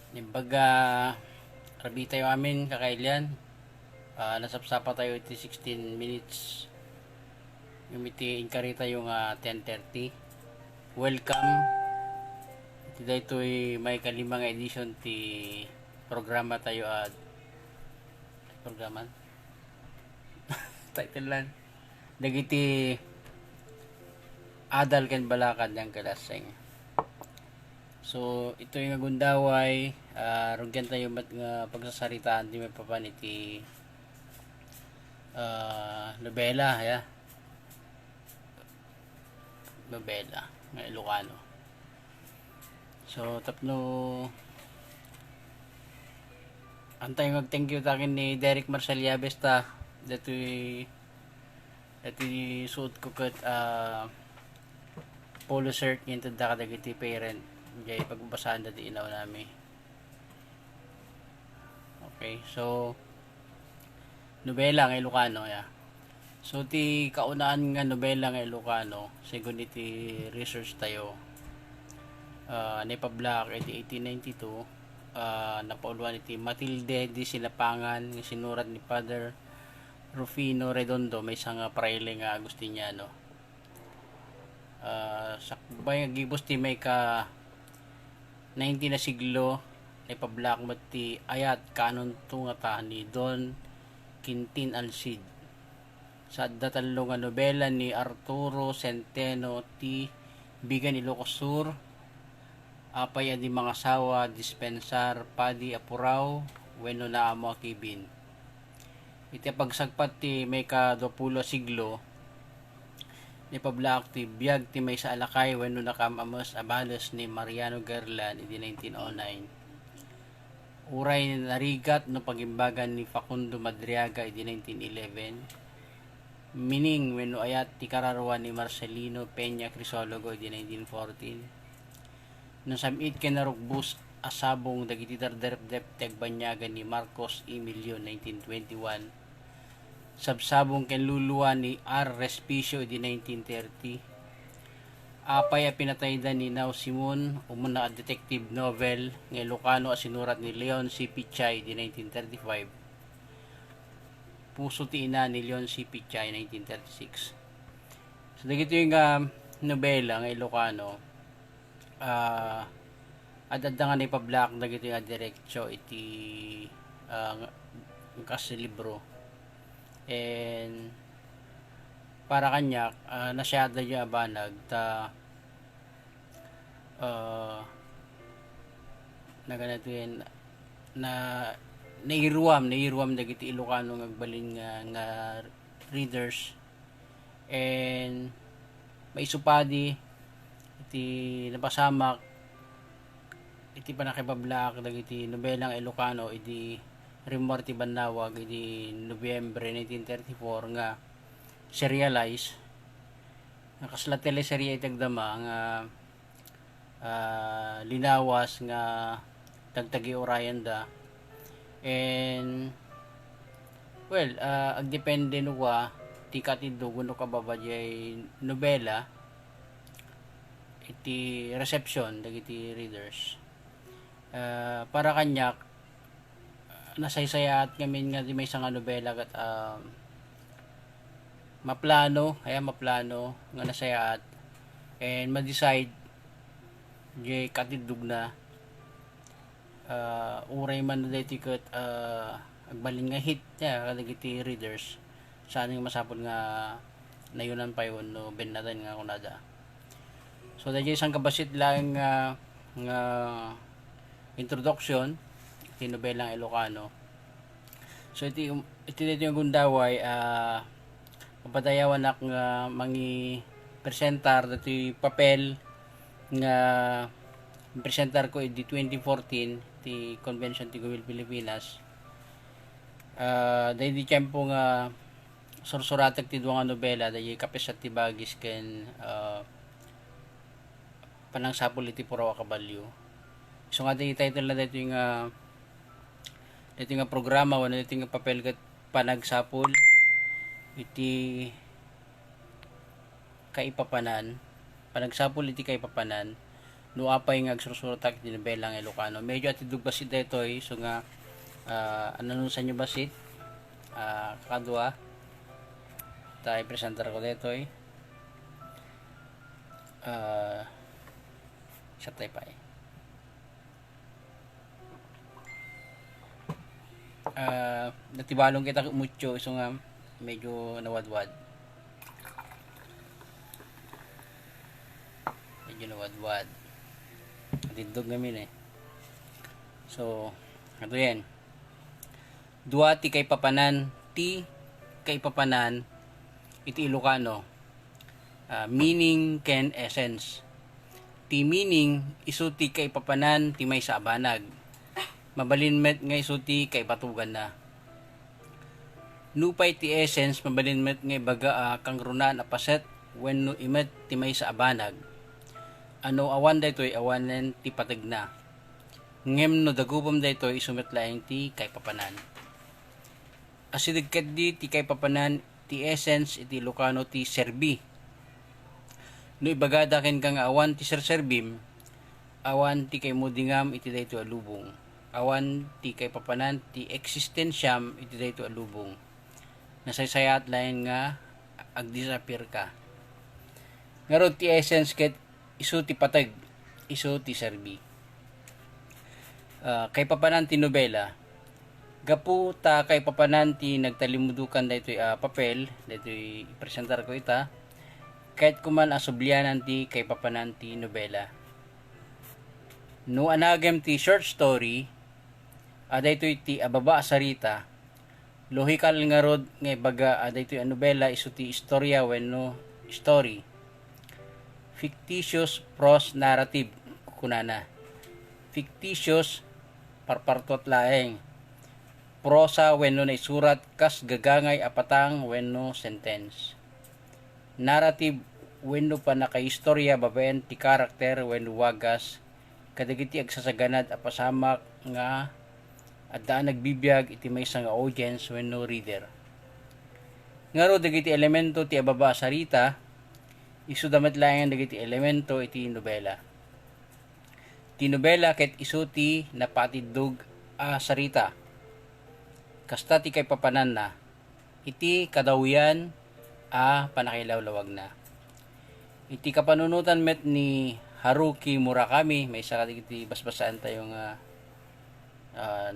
Nimbaga, rabi tayo amin kakailian. Nasapsapa tayo iti 16 minutes. Yung iti inkari tayo nga 10:30. Welcome. Iti daytoy may kalimang edition ti programa tayo at programa title lang. Dagiti adal ken balakad ng kalaseng. So, ito yung agundaway, rugyan tayo nga pagsasaritaan di may papan iti nobela, ya. Nobela, nga Ilocano. So, tapno, antay mag-thank you takin ni Derek Marcel Yabes ta. Dato'y suot ko kat polo shirt yung tada kadagiti parent. Jay pagbabasaan dati inaw nami. Okay, so nobela nga Ilocano ya. So ti kaunaan nga nobela nga Ilocano, segun iti research tayo. Naipablock iti 1892, napauluan iti Matilde di Silapangan nga sinurat ni Father Rufino Redondo, may isang praile nga Agustiniano. Sakbay nga gibos ti may ka 19 na siglo naipablock mo ti ayat kanon tunga ta ni Don Quintin Alcid sa datallo nga nobela ni Arturo Centeno ti Bigan Ilocos Sur, apay di mga sawa dispensar padi apuraw wenno na amo akibin. Iti pagsagpat ti may ka 20 siglo ni pablak ti biyag ti may sa alakay wenno nakamamas abalos ni Mariano Garland iti 1909. Uray narigat no pagimbagan ni Facundo Madriaga iti 1911. Mining wenno ayat ti kararwa ni Marcelino Peña Crisologo iti 1914. No samit ken narugbus asabong dagiti darderpdep ti agbanyagan ni Marcos Emilio 1921. Sabsabong ken luluwa ni R. Respicio di 1930. Apay a pinatayda ni Now Simon umuna a detective novel nga Ilocano a sinurat ni Leon C. Pichay di 1935. Puso ti ina ni Leon C. Pichay 1936. So dagito yung nobela nga Ilocano, adda nga ni pablak dagito nga direksyo iti kasi libro. And para kanya nasyada niya abanag ta naganatuin na nairuam dagiti Ilocano ngagbalin nga readers, and maisupadi iti napasamak iti panakipablak dagiti nobelang Ilocano iti Rimor ti Banawag iti Nobyembre 1934 nga serialize nakasla teleserye itagdama nga linawas nga tagtagi orayan da. And well, agdepende no wa ti katido no kababajay nobela iti reception dagiti readers. Para kanyak nasaysayat ngamin nga di may isang nobela kat maplano nga nasayaat and ma-decide di katidug na uray man na dati kat agbalin nga hit ya kadagiti readers saan yung masapod nga nayunan pa yun no ben natin nga kunada. So dahil isang kabasit lang nga introduction iti nobelang Ilocano. So iti dito yung gundaway kapadayawan nak nga mangi presentar dati papel nga presentar ko iti 2014 ti convention ti Gawil Pilipinas. Dahil di tiyempo nga sursuratag ti duwa nga nobela dahil kapesat ti bagis ken panangsapol iti Purawa Kabalyo. So nga di title na dito yung programa wala dito yung papel kat panagsapol iti kaipapanan panagsapol iti kaipapanan no apay nga agsursuro ta iti nobela nga Ilocano. Medyo atidug basit daytoy so nga ano nun sa inyo basit kakadwa tayo presenter ko daytoy sa tayo pa natibalong kita mucho so nga medyo nawadwad natindog namin so ato yan dua ti kay papanan iti Ilocano meaning ken essence. Ti meaning isu ti kay papanan ti may sa abanag mabalinmet nga isu ti kay batugan na. Nupay ti essence mabalinmet nga baga kang runan apaset wenno imet ti may sa abanag. Ano awan daytoy awanen ti pateg na. Ngem no dagupom daytoy isumet laeng ti kay papanan. Asidagket di ti kay papanan ti essence iti Ilocano ti serbi. No ibagada ken kang awan ti serserbim awan ti kay mudingam iti daytoy alubong. Awan ti kay papanan ti existensyam iti daytoy alubong. Nasaysayat lain nga agdisappear ka. Ngarod ti essence ket isu ti pateg, isu ti serbi. Kay papanan ti nobela gapu ta kay papanan ti nagtalimudukan daytoy papel daytoy ipresentar ko ita kahit kuman asublianan ti kay papanan ti nobela. No anagem ti short story daytoy ti ababa sarita logical nga rod nga baga daytoy nobela isu ti istorya wenno story. Fictitious prose narrative kunana. Fictitious parpartot laeng. Prosa wenno na isurat kas gagangay apatang wenno sentence. Narrative wenno pa nakaistorya babaen ti karakter wenno wagas kadagiti agsasaganad apasamak nga adda nagbibiyag iti maysa nga audience wenno reader. Ngaro dagiti elemento ti ababa sarita isu damet laeng dagiti elemento iti nobela. Ti nobela ket isu ti napatidug sarita. Kasta ti kay papanan na iti kadawian panakilawlawag na. Iti kapanunutan met ni Haruki Murakami may isa iti basbasaan tayong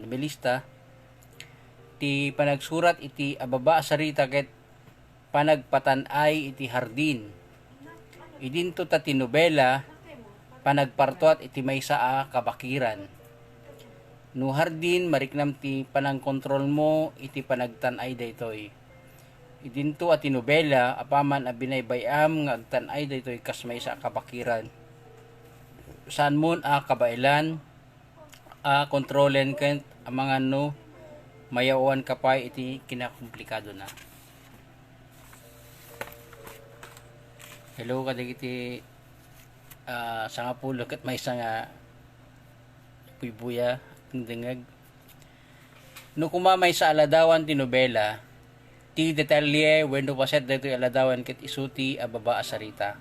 nobelista ti panagsurat iti ababa sarita ket panagpatanay iti hardin. Idinto ta ti nobela panagpartuat iti maysa kabakiran. No hardin mariknam ti panangkontrol mo iti panagtanay daytoy. Idinto ti nobela apaman a binaybayam nga agtanay daytoy kas maysa kabakiran. Saan mon kabailan kontrolen ken mga no mayawan kapay iti kinakomplikado na. Hello kadagiti sangapulo ket maysa nga puybuya dingag. No kumamay sa aladawan ti nobela ti detalye wenno paset daytoy aladawan ket isuti ababa sarita.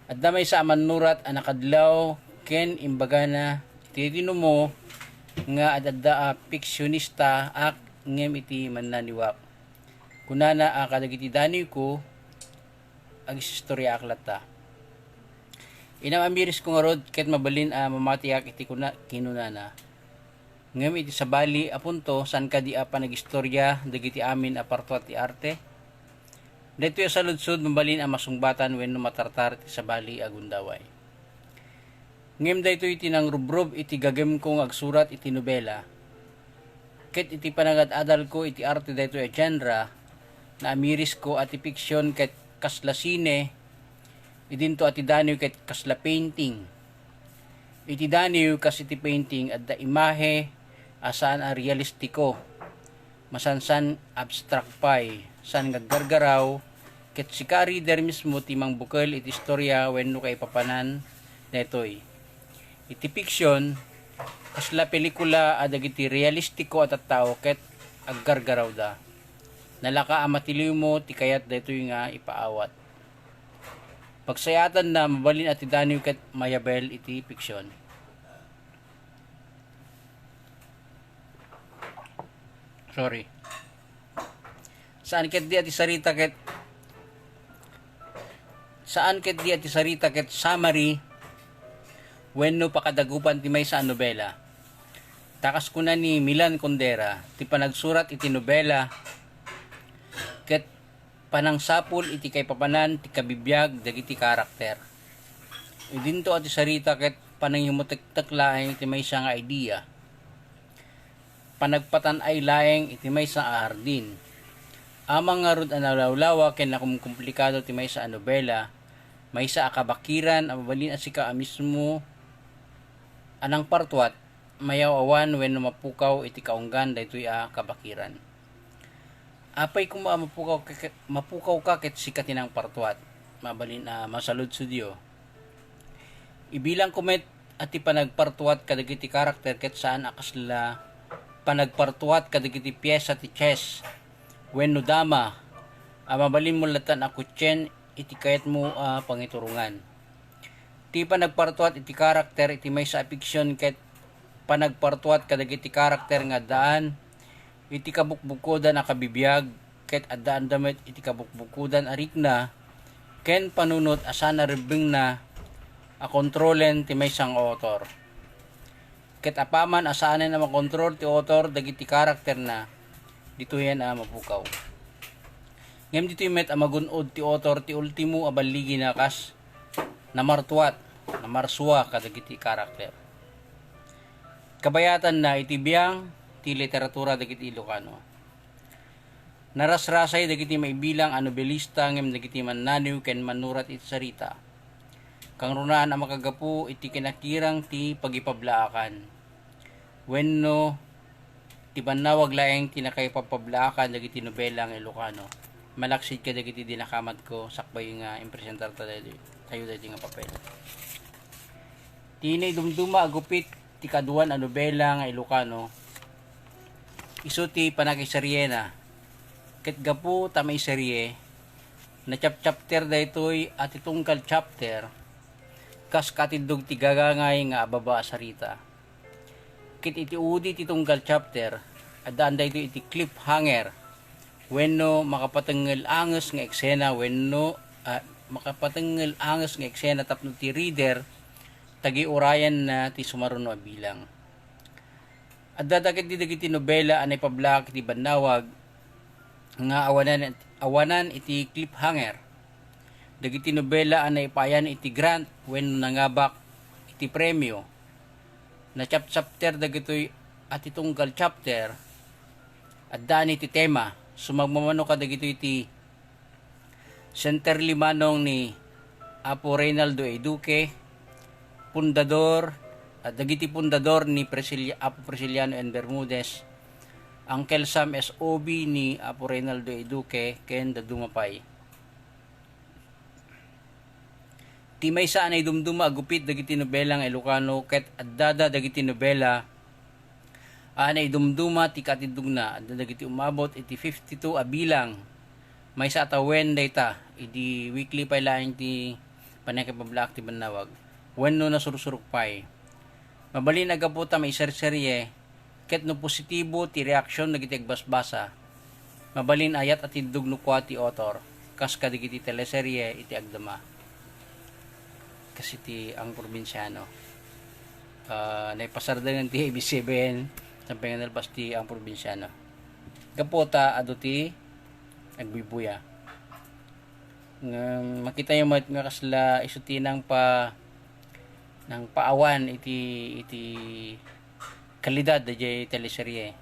Adda may sa manurat nakadlaw ken imbaga na ti dinumo nga adda fiksyonista ngem iti mannaniwak. Kunana kadagiti dani ko ag istorya aklata. Inamamiris ko nga rod ket mabalin mamatiak iti kinunana. Ngem iti sabali apunto san kadi panagistorya dagiti amin aparto ti arte. Daytoy sa ludsod mabalin masungbatan wenno matartar iti sabali agundaway. Ngem daytoy iti nangrubrob iti gagem kong agsurat iti nobela. Ket iti panagad-adal ko iti arte daytoy genre na amiris ko ati fiksyon ket kasla sine idinto ati daniw ket kasla painting. Iti daniw kas iti painting adda imahe asaan realistiko masansan abstract pay san gaggargaraw ket sika reader mismo timang bukel iti istorya wenno kay papanan detoy. Iti fiksyon kasla pelikula adagiti realistiko at tao ket aggargaraw da. Nalaka amatiliw mo ti kayat daytoy nga ipaawat. Pagsayatan na mabalin at idaniw ket mayabel iti fiksyon. Sorry. Saan ket di ati sarita ket summary wenno pakadagupan ti maysa a nobela. Takas kuna ni Milan Kundera ti panagsurat iti nobela ket panangsapul iti kay papanan ti kabibiyag dagiti karakter. Idinto ati sarita ket pananghimutektek laeng iti maysa nga idea. Panagpatan ay laeng iti maysa a hardin. Amang nga rod analawlawa ken nakumkomplikado ti maysa a nobela, maysa a kabakiran a mabalin asika a mismo anang partuat mayaw awan wenno mapukaw iti kaunggan daytoy a kabakiran. Apay kung mapukaw ka ket sika tinang partuat, mabalin a masalud sudyo. Ibilang kumet ati panagpartuat kadagiti karakter ket saan akasla panagpartuat kadagiti piyesa ti chess wenno dama a mabalin mo latan a kutsen iti kayat mo pangiturungan. Ti panagpartuat iti karakter iti maysa a fiksyon ket panagpartuat kadagiti karakter nga daan iti kabukbukodan a kabibiyag ket addaan damet iti kabukbukodan a rikna ken panunot asana rebeng na a kontrolen ti maysang author. Ket apaman asaanen na makontrol ti author dagiti karakter na ditoyan a mapukaw. Ngem ditoy met a magunod ti author ti ultimo a baligi na kas namartuat, namarsua kadagiti karakter. Kabayatan na iti biyang ti literatura dagiti Ilocano. Narasrasay dagiti maibilang a nobelista ngem dagiti mannaniw ken manurat iti sarita. Kang runaan a makagapu iti kinakirang ti pagipablaakan. Wenno ti banawag laeng tinakaypapablaakan dagiti nobela nga Ilocano. Malaksid ka dagiti dinakamat ko sakbay nga impresentar tayo dagiti nga papel. Tinay dumduma agupit ti kaduan a nobela nga Ilocano. Isu ti panakisarye na. Ket gapu ta may serye na chapter daytoy at itungkal chapter kas katindog ti gagangay nga ababa a sarita. Ket iti udi ti tungkal chapter addaan daytoy iti cliffhanger wenno makapatengel anges nga eksena tapno ti reader tagi urayan na ti sumaruno a bilang. Adda dagiti dagiti nobela anay pablak ti banawag nga awanan iti cliffhanger. Dagiti nobela anay payan iti grant wenno nangabak iti premyo. Na chapter dagitoy at itungkal chapter addaan iti tema sumagmamano ka dagitoy iti center limanong ni Apo Reynaldo A. Duque, pundador at dagiti pundador ni Apo Prisciliano N. Bermudez, Uncle Sam S.O.B. ni Apo Reynaldo A. Duque ken dadumapay. Ti maysa anay dumduma agupit dagiti nobela nga Ilocano ket addada dagiti nobela anay dumduma ti katindugna adda dagiti umabot iti 52 a bilang. Maysa atawen dayta idi weekly pay laeng ti panakapablak ti banawag wenno nasursurok pay. Mabalin agapot ta may serserye ket no positibo ti reaksyon dagiti agbasbasa. Mabalin ayat at tindug no kwa ti author kas kadagiti teleserye iti agdama. Kasi ti ang probinsyano naipasardangan ti ABC7 sampay nga nalpas ti ang probinsyano kapota ado ti agbibuya makita yung nga kasla isuti ng paawan iti kalidad da jay teleserye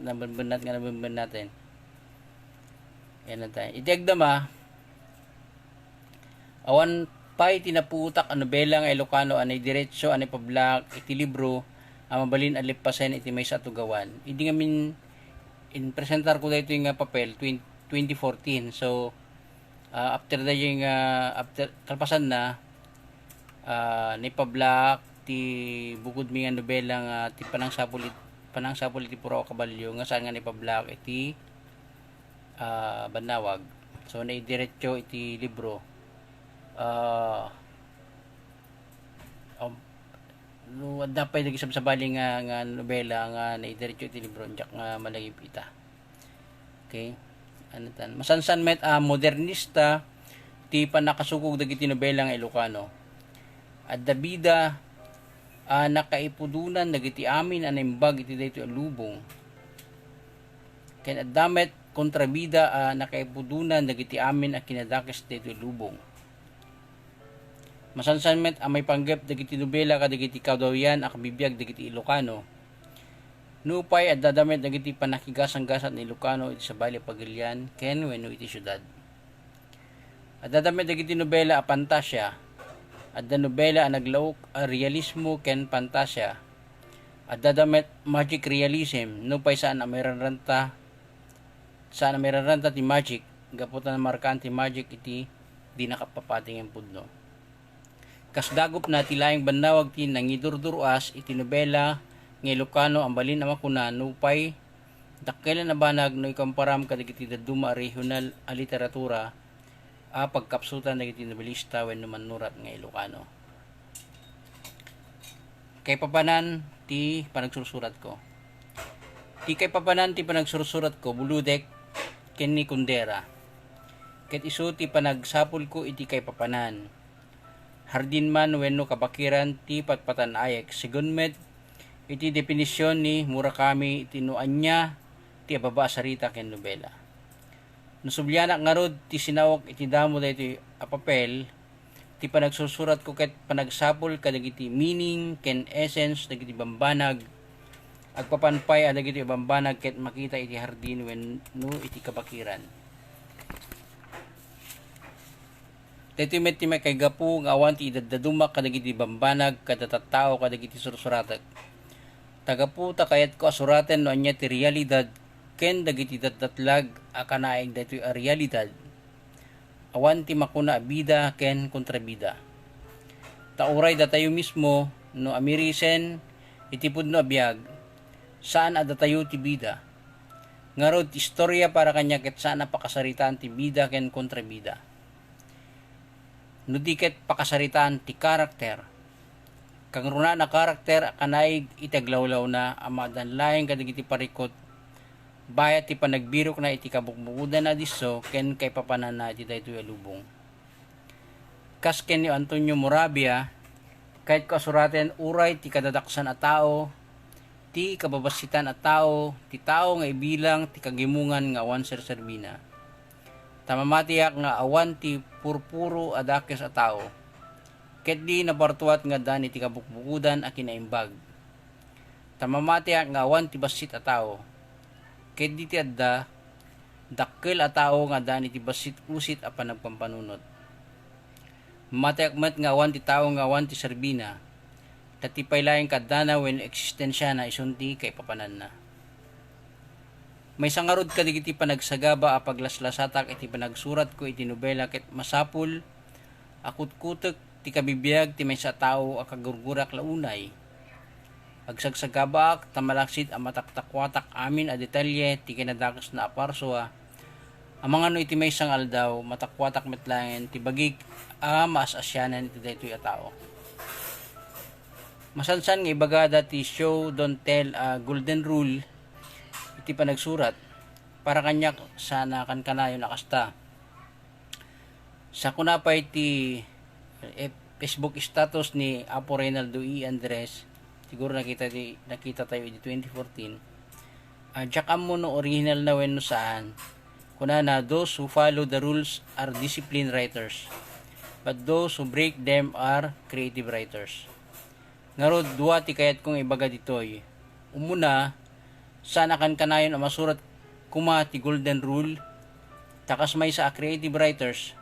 nabunat natin yan na tayo iti agdama awan pay tinaputak a nobela nga Ilocano anay diretso anay pablak iti libro ang mabalin alipasen iti maysa tugawan. Idi nga min in presentar ko dayto nga papel 2014. So after da yung after kalpasan na ni pablak ti bukod mi nga nobela nga ti panangsapul iti Purao Kabalyo nga saan nga ni pablak iti banawag. So naidiretso iti libro uh, um, no dapat lagi sa bali nga nobela nga naidiretso iti libro jak nga malagip ita. Okay, ano tan masansan met modernista ti panakasukog dagiti nobela nga Ilocano at dabida nakaipudunan dagiti amin animbag iti daytoy lubong ken addamet kontrabida nakaipudunan dagiti amin a kinadakes daytoy lubong. Masansan met may panggep dagiti nobela kadagiti kadawyan a kabibiyag dagiti Ilocano. Nupay at dadamet dagiti panakigasang-gasat ni Ilocano iti sa bali pagilian ken wenno iti syudad. At dadamet dagiti nobela a pantasya. At da nobela a naglaok a realismo ken pantasya. At dadamet magic realism nupay saan amiranranta ti magic gaputan markaan ti magic iti di nakapapating ang pudno. Kasdagop na tilayang banawag ti nangidurduruas iti nobela nga Ilocano ang balin na makuna nupay dakkelan na banag no ikamparam kadagiti daduma regional a literatura a pagkapsutan dagiti nobelista wenno manurat nga Ilocano. Kay papanan ti panagsursurat ko. Ti kay papanan ti panagsursurat ko buludek ken ni Kundera. Ket isu ti panagsapul ko iti kay papanan. Hardin man wenno kabakiran ti patpatan ayek sigun met iti definisyon ni Murakami iti nuanya ti ababa sarita ken nobela. Nasublyanak nga rod ti sinawok iti damo daytoy a papel ti panagsusurat ko ket panagsapol kadagiti meaning ken essence dagiti bambanag agpapanpay dagiti bambanag ket makita iti hardin wenno iti kabakiran. Dito met ti may kay gapu nga awan ti idadadumak kadagiti bambanag kada tattao kadagiti sursuratag. Tagaputa kayat ko asuraten no anya ti realidad ken dagiti datdatlag a kanaig daytoy a realidad. Awan ti makuna bida ken kontrabida. Tauray datayo mismo no amirisen iti pudno abiyag saan adatayo ti bida. Ngarod ti istorya para kanya ket saan napakasaritaan ti bida ken kontrabida. No diket pakasaritaan ti karakter. Kang runa na karakter kanaig itaglawlaw na amadan laing kadagiti parikot bayat ti panagbirok na iti kabukbukudan na diso ken kay papanan na iti daytoy lubong. Kas ken ni Antonio Moravia kahit kasuraten uray ti kadadaksan a tao ti kababasitan a tao ti tao nga ibilang ti kagimungan nga awan serserbina. Tamamatiyak nga awan ti purpuro adakes a tao. Ket di nabartuat nga dani ti kabukbukudan a kinaimbag. Tamamatiyak nga awan ti basit a tao. Ket di ti adda dakkel a tao nga dani ti basit usit a panagpampanunot. Matiyak met nga awan ti tao nga awan ti serbina. Tatipay laing kadana wen eksistensya na isunti kay papanan na. May sangarod kadigiti panagsagaba a paglaslasatak iti panagsurat ko iti nobela ket masapul akutkutek ti kabibiyag ti maysa tao a kagurgurak launay. Agsagsagaba tamalaksit a mataktakwatak amin a detalye ti kinadakas na aparsoa. Amang ano iti maysang aldaw matakwatak metlangen ti bagik a maasasyanan iti daytoy a tao. Masansan nga ibagada ti show don't tell a golden rule iti panagsurat para kanyak sana kan kanayo nakasta. Sa kunapay ti Facebook status ni Apo Reynaldo E. Andres siguro nakita tayo di 2014 jakam mo no original na wenno saan kuna na those who follow the rules are disciplined writers but those who break them are creative writers. Ngarod duwa ti kayat kong ibaga ditoy umuna sana kan kanayon ang masurat kuma ti golden rule takas may sa creative writers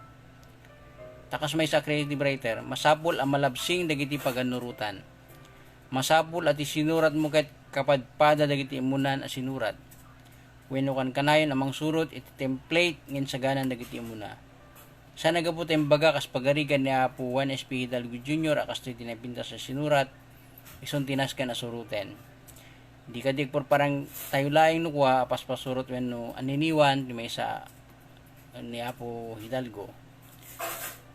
masapul ang malabsing dagiti paganurutan masapul at isinurat mo ket kapadpada dagiti imunan a sinurat wenno kan kanayon amang surot iti template ngin saganan dagiti imuna sana gapot imbaga kas pagarigan ni Apo Juan S.P. Hidalgo Jr. akas tinapintas sa sinurat ison tinas ken asuruten. Di kadik por parang tayo laing nukwa apas pasurot wenno aniniwan di may sa ni Apo Hidalgo.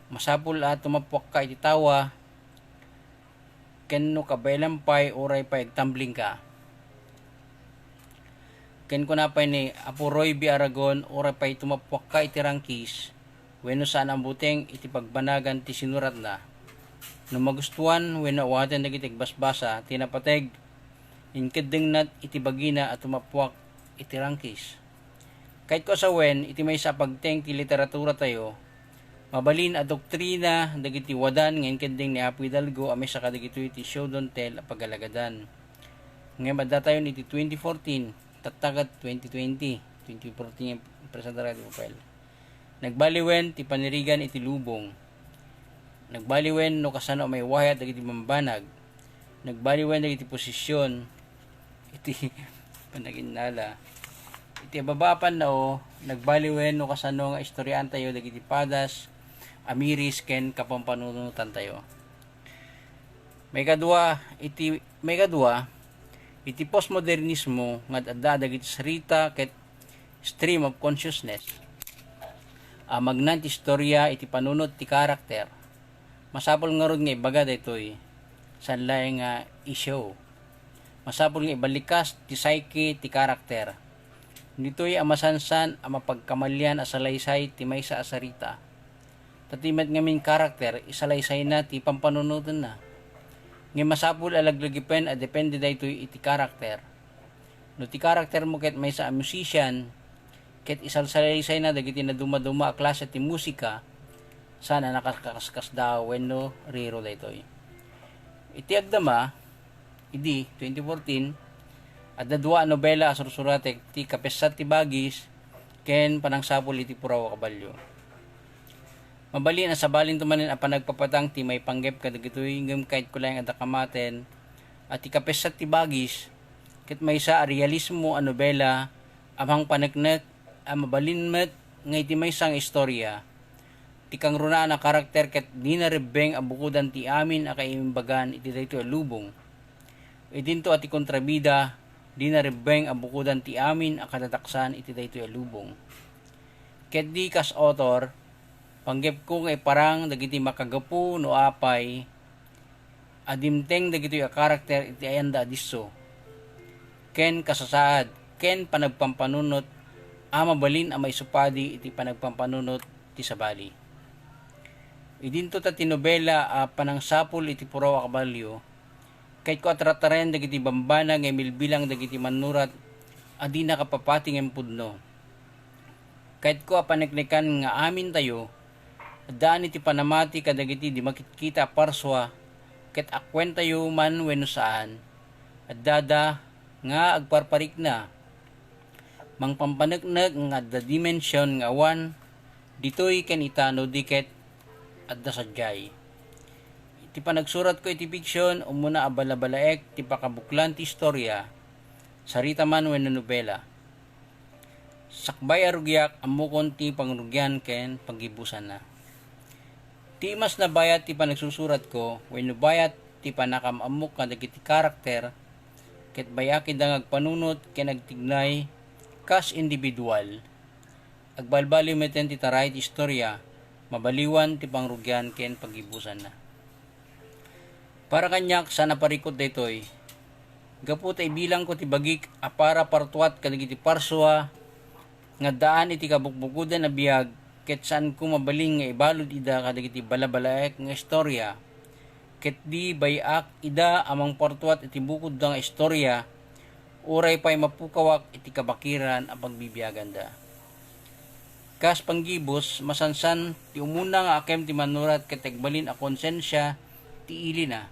Masapul at tumapuak ka iti tawa, ken no kabailampay oray pa tumbling ka. Ken kunapay ni Apo Roy B. Aragon oray pa tumapuak ka iti rangkis, wenno saan ang buteng iti pagbanagan ti sinurat na. No magustuhan wenno awaten dagiti basbasa tinapateg inkadeng nat iti bagina at tumapuak iti rangkis. Kahit ko sa wen iti may sa pagteng ti literatura tayo, mabalin a doktrina dagiti wadan ngayon kending ni Apo Hidalgo amay sa kadagito iti show don't tell a pagalagadan. Ngayon madda tayo iti 2014 tatagat 2014 yung presenta radio file. Nagbaliwen ti panirigan iti lubong. Nagbaliwen no kasano may wayat dagiti mambanag. Nagbaliwen dagiti posisyon iti panaginala. Iti babapan na nagbaliwen no kasano nga istoryan tayo dagiti padas amiris ken kapampanunutan tayo. May kadua iti postmodernismo nga adda dagiti sarita ket stream of consciousness. Magnan ti istorya iti panunot ti karakter. Masapol nga rod nga ibaga daytoy sanlay nga issue. Masapol nga ibalikas ti psyche ti karakter. Dito'y amasansan ang mapagkamalyan asalaysay ti maysa asarita. Tatimat ngamin karakter isalaysay na ti pampanunutan na. Nga masapul alaglagipen a depende daytoy iti karakter. No ti karakter mo ket maysa a musician ket isalsalaysay na dagiti na dumaduma a klase ti musika sana nakakaskas daw wenno riro daytoy. Iti agdama idi 2014 at dadwa nobela asursurate ti Kapesat ti Bagis ken panangsapol iti Puraw a Kabalyo. Mabali na sabalin tumanin a panagpapatang ti may panggep kadagitoy ngem kahit kulayng adda kamaten at ti Kapesat ti Bagis ket maysa a realismo a nobela amang paneknek a mabalinmet nga iti maysang istorya. Ti kang runaan a karakter ket di na rebeng a bukudan ti amin a kaimbagan iti daytoy a lubong. Idinto ati kontrabida di na rebeng a bukudan ti amin a katataksan iti daytoy a lubong. Ket di kas author panggep ko nga parang dagiti makagapu no apay adimteng dagiti a karakter iti ayanda adiso. Ken kasasaad ken panagpampanunot mabalin a maisupadi iti panagpampanunot ti sabali. Idinto ta tinobela a panangsapol iti Puraw a Kabalyo kahit ko atrataren dagiti bambana nga milbilang dagiti manurat adi nakapapati ng pudno. Kahit ko paneknekan nga amin tayo daan iti panamati kadagiti di makitkita parswa ket akwen tayo man wenno saan at dada nga agparparik na mangpampaneknek nga the dimension nga awan ditoy ken itano diket adda sadyay. Iti panagsurat ko iti fiction umuna abalabalaek ti pakabuklan ti istorya sarita man wenno nobela. Sakbay arugyak amukon ti pangrugyan ken paggibusan na. Ti mas nabayat ti panagsusurat ko wenno bayat ti panakamamok kadagiti karakter ket bayaki dangag panunot ken nagtignay kas individual. Agbalbali meten ti taray ti istorya mabaliwan ti pangrugyan ken paggibusan na. Para kanyak sana parikot daytoy. Gapu tay bilang ko ti bagik a para partuat kadagiti parswa nga daan iti kabukbukudan na biyag ket saan ko mabaling nga ibalod ida kadagiti balabalaek nga istorya. Ket di bayak ida amang partuat iti bukod da nga istorya uray pay mapukawak iti kabakiran a pagbibiyagan da. Kas panggibos masansan ti umuna nga akem ti manurat ket tegbalin a konsensya ti ili na.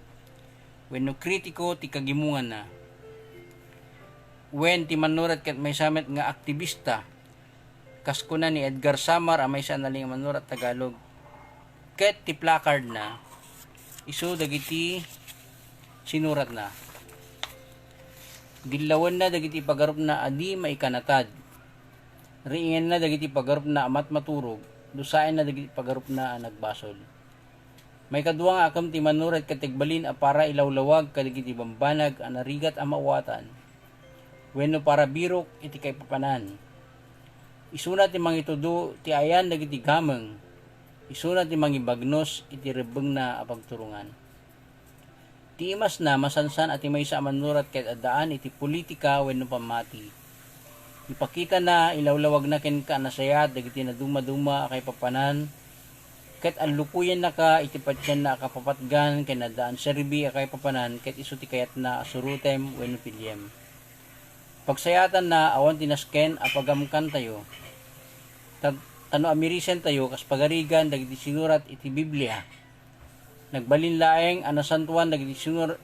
Wenno kritiko ti kagimungan na. Wen ti manurat ket may samet nga aktivista. Kas kuna ni Edgar Samar a may sanaling manurat Tagalog. Ket ti placard na isu dagiti sinurat na. Dilawan na dagiti pagarup na adi maikanatad. Riingen na dagiti pagarup na amat maturog, dusain na dagiti pagarup na nagbasol. May kadua nga akam ti manurat katigbalin a para ilawlawag kadagiti bambanag a narigat a mawatan. Wenno para birok iti kay papanan. Isuna ti mangitudo ti ayan dagiti gameng. Isunat ti mangibagnos iti rebeng na apagturungan. Ti imas na masansan at may sa manurat ket adaan iti politika wenno pamati. Ipakita na ilawlawag na ken ka nasayat dagiti na duma-duma akay papanan ket allukuyan na ka iti patyan na kapapatgan ken adaan serbi akay papanan ket isu ti kayat na asurutem wenno pilyem. Pagsayatan na awan tinasken apagamkan tayo. Tano amirisen tayo kas pagarigan dagiti sinurat iti Biblia. Nagbalin laeng anasantuan dagiti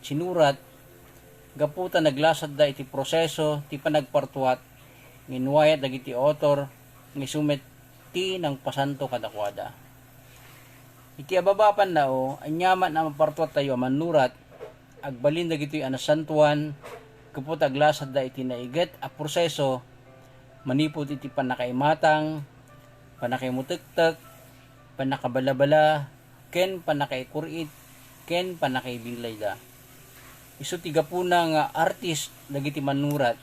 sinurat gaputa naglasad da iti proseso ti panagpartuat nginuwayat dagiti author nga sumet ti ng pasanto kadakwada. Iti ababapan nao anyaman na mapartuat tayo manurat agbalin dagiti anasantuan gaputa aglasad da iti naiget a proseso manipot iti panakaimatang panakaimutektek, panakabalabala, ken panakaikurit, ken panakaibilay da. Isu ti gapuna nga artist dagiti manurat,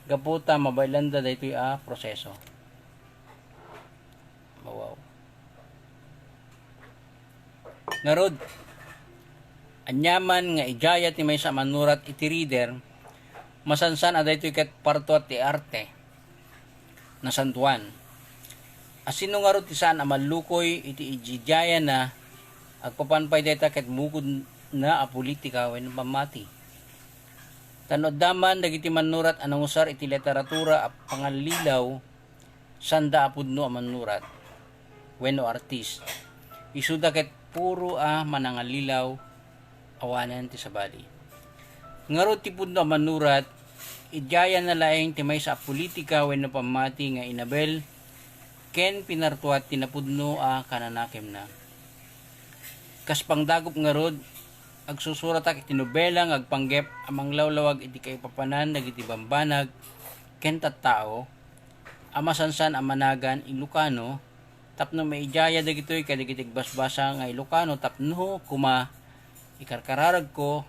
gaputa mabailanda daytoy a proseso. Wow. Ngarod, anyaman nga ijaya ti may sa manurat iti reader, masansan adaytoy ket parto ti arte, nasantuan. Asino nga ro ti saan amalukoy iti ijijaya na agpapanpay deta ket mukod na a politika wenno pamati. Tanod daman dagiti manurat anong usar iti literatura a pangallilaw sanda apudno a manurat wenno artist. Isuda ket puro a manangalilaw awanan ti sabali. Ngarod ti pudno a manurat ijaya na laeng ti may sa politika wenno pamati nga inabel ken pinartuat tinapudno a kananakem na. Kas pangdagop nga rod, agsusurat ak iti nobela nga agpanggep amang lawlawag iti kaipapanan dagiti bambanag ken tattao, amasansan amanagan Ilocano, tapno maijaya dagitoy kadagiti basbasa nga Ilocano tapno kuma ikarkararag ko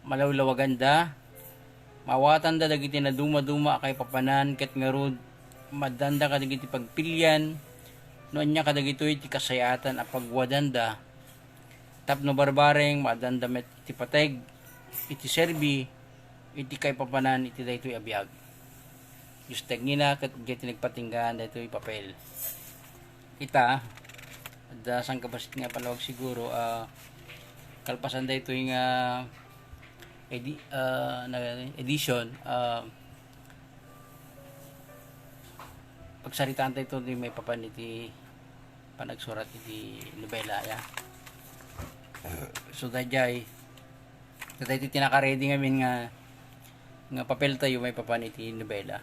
malawlawagan da, mawatan da dagiti na duma-duma kay papanan ket nga rod madanda kadagiti pagpilyan no anya kadagitoy ti kasayatan a pagwadanda tapno barbareng madanda met iti pateg iti serbi iti kay papanan iti daytoy abiyag just tagina ket iti nagpatinggan daytoy papel kita da sang kabasit nga palawag siguro kalpasan daytoy nga edition pagsaritaan tayo ito may papan iti panagsurat iti nobela ya. So dayjay iti tinaka-ready ngamin nga papel tayo may papan iti nobela.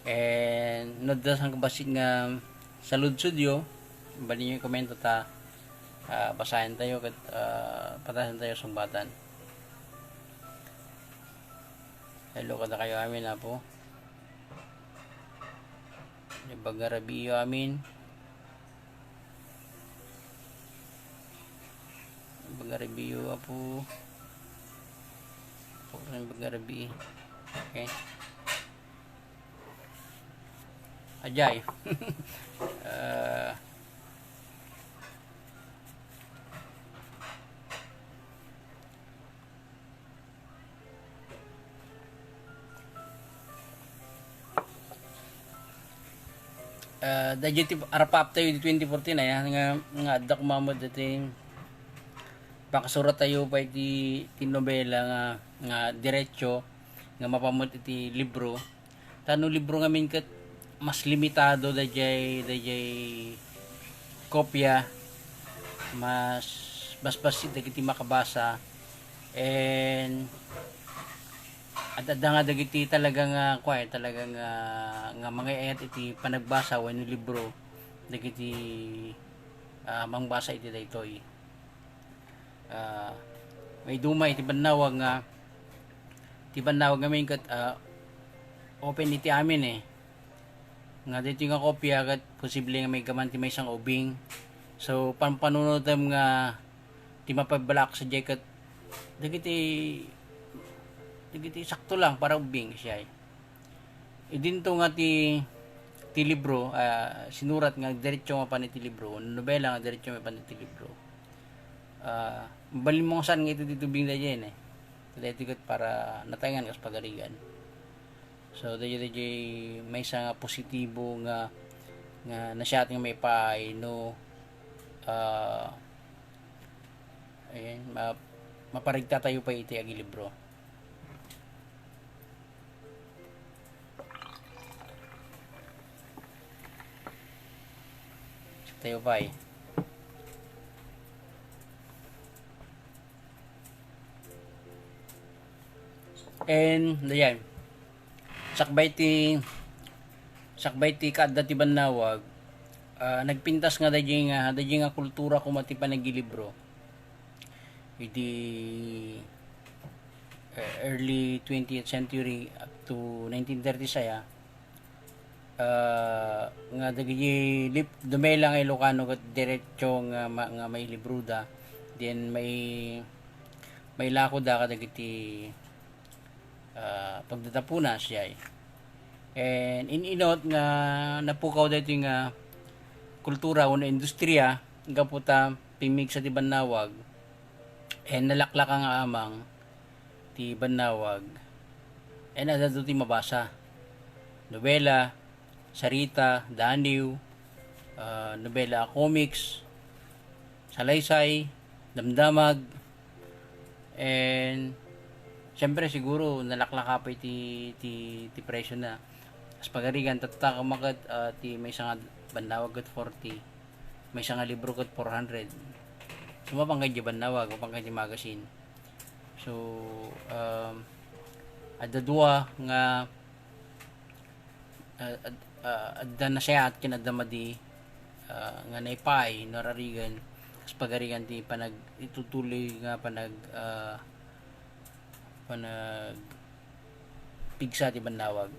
And nodda sang kabasit nga sa Ludsudyo bali nyo yung komento ta basahin tayo kat patasan tayo sumbatan. Hello kada kayo amin na po. Bagarabiyo amin. Bagarabiyo apo. Bagarabi. Okay. Ajay. Dagiti arapap tayo di 2014 ay nga adda kumamod dati pakasurat tayo pa iti nobela nga diretso nga mapamot iti libro tano libro ngamin ket mas limitado dayjay kopya mas basbasit dagiti makabasa and at adda nga dagiti talagang talagang nga mga ayat iti panagbasa wenno libro dagiti mangbasa iti daytoy may duma iti banawag ngamin kat open iti amin nga dito nga kopya kat posible nga may gaman ti may isang ubing so panunod nga ti mapabalak sa jacket dagiti sakto lang para ubing siya. Idinto nga ti ti libro sinurat nga diretso nga pan iti libro, nobela nga diretso nga pan iti libro. Balin mo saan nga ito ditubing da dyan dito kat para natayangan kas pagarigan. So dito may isa nga positibo nga nasyat nga may paay no ayan, maparigta tayo pa iti agi libro. Tayo pa and dayan sakbay ti kadda ti Bannawag nagpintas nga dadya nga kultura kumati panagilibro iti early 20th century up to 1930 saya nga dagiti dumela nga Ilocano ket diretso nga may libruda then may lako da kadagiti pagdatapunas siya and inot nga napukaw dito nga kultura o industriya nga puta pimig sa ti Bannawag and nalaklak nga amang ti Bannawag and adado ti mabasa nobela, sarita, daniw, nobela, comics, salaysay, damdamag, and siyempre siguro nalaklaka pa ti presyo na as pagarigan tatta kamakat ti may isang Bannawag kat 40 may isang libro kat 400 sumapang kay Bannawag upang kay magazine. So adda dua nga adda na siya at kinadamadi nga naipay nararigan as pagarigan ti panag itutuloy nga panag pigsa ti Bannawag.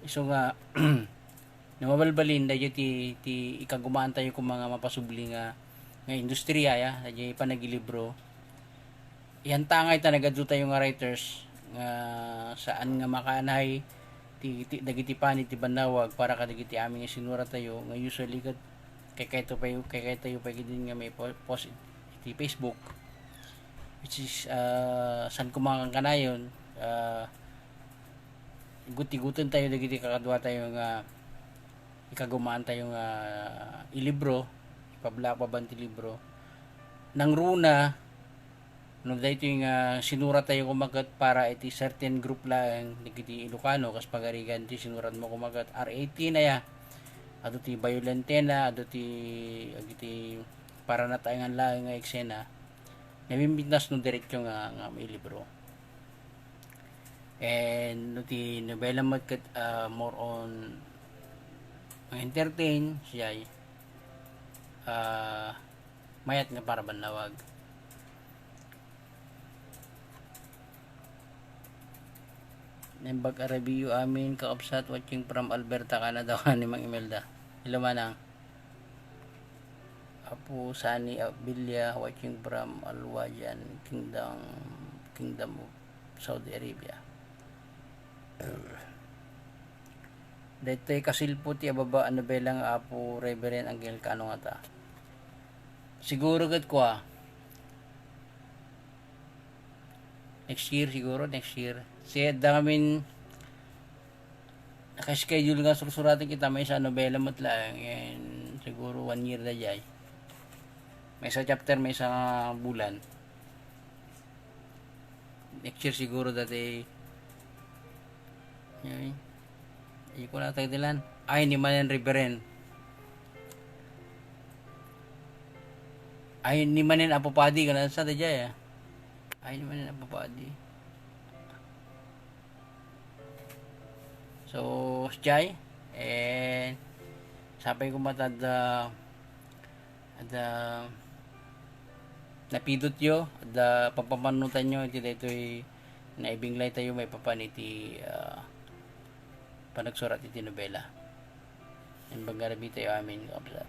So nga namabalbalin dahil ti ikagumaan tayo kung mga mapasubli nga industriya dahil panagilibro yan tangay talaga tayo nga writers nga saan nga makaanay dagiti panit ti Bannawag para kadagiti amin nga sinura tayo nga usually kay tayo pa din nga may post iti Facebook which is san kumakang kanayon guti-gutan tayo dagiti kakadwa tayo nga ikagumaan tayo nga ilibro ipabla pa banti libro nang runa no dayto yung sinura tayo kumagat para iti certain group lang dagiti Ilocano kas pagarigan ti sinurat mo kumagat R18 na ado ti violentena ado ti para na tayo nga lang nga eksena nabimbitas no diretso nga may libro. And no ti nobela mat kat more on entertain siya mayat nga para Bannawag. Nembag review amin kaupsat watching from Alberta, Canada ni Mang Imelda. Hello manang. Apo Sani Abilya watching from Alwayan Kingdom of Saudi Arabia. Dito kasilpo ti ababa nobela nga Apo Reverend Angel Kano nga ta. Siguro gad ko next year siya damin nakaschedule nga sursuratin kita may isa nobela mat lang and siguro 1 year na jay may isa chapter may isa bulan next year siguro dati ay ko na tayo dilan ay ni Manen Reverend ay ni Manen Apopadi kana sa dayay ay ni Manen Apopadi. So jay and sapay ko matad napidot yo ada papapanutan nyo iti daytoy naibinglay tayo may papaniti panagsurat iti nobela and bagarabi tayo amin kaabsat.